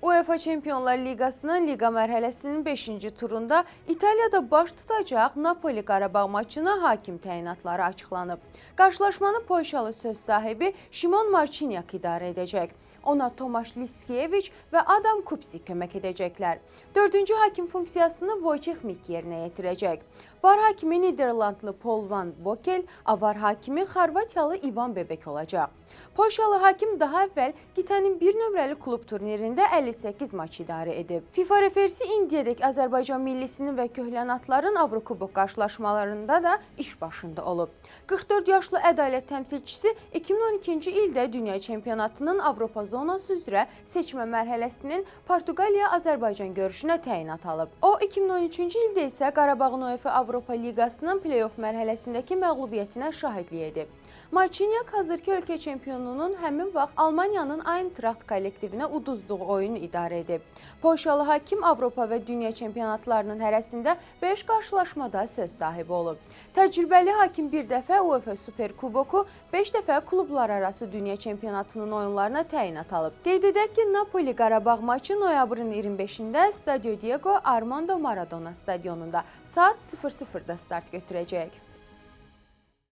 UEFA Çempionlar Liqasının liqa mərhələsinin 5-ci turunda İtaliyada baş tutacaq Napoli-Qarabağ maçına hakim təyinatları açıqlanıb. Qarşılaşmanı Polşalı söz sahibi Şimon Marciniak idarə edəcək. Ona Tomasz Liskiewicz və Adam Kupsik kömək edəcəklər. Dördüncü hakim funksiyasını Wojciech Mik yerinə yetirəcək. VAR hakimi Niderlandlı Paul van Bokel, AVAR hakimi Xorvatiyalı Ivan Bebek olacaq. Polşalı hakim daha əvvəl qitənin bir nömrəli klub turnirində 58 maç idarə edib. FIFA referisi indiyədək Azərbaycan millisinin və köhlənatların Avrokubok qarşılaşmalarında da iş başında olub. 44 yaşlı ədalət təmsilçisi 2012-ci ildə Dünya Çempionatının Avropa zonası üzrə seçmə mərhələsinin Portuqaliya-Azərbaycan görüşünə təyinat alıb. O, 2013-cü ildə isə Qarabağın UEFA Avropa Liqasının play-off mərhələsindəki məğlubiyyətinə şahidlik edib. Marciniak hazırki ölkə çempionunun həmin vaxt Almaniyanın Eintracht kollektivinə uduzduğu oyunu idarə edib. Polşalı hakim Avropa və Dünya çempionatlarının hərəsində 5 qarşılaşmada söz sahibi olub. Təcrübəli hakim bir dəfə UEFA Super Kuboku, 5 dəfə klublar arası Dünya çempionatının oyunlarına təyinat alıb. Qeyd edək ki, Napoli-Qarabağ maçı noyabrın 25-də Stadio Diego Armando Maradona stadionunda saat 00-da start götürəcək.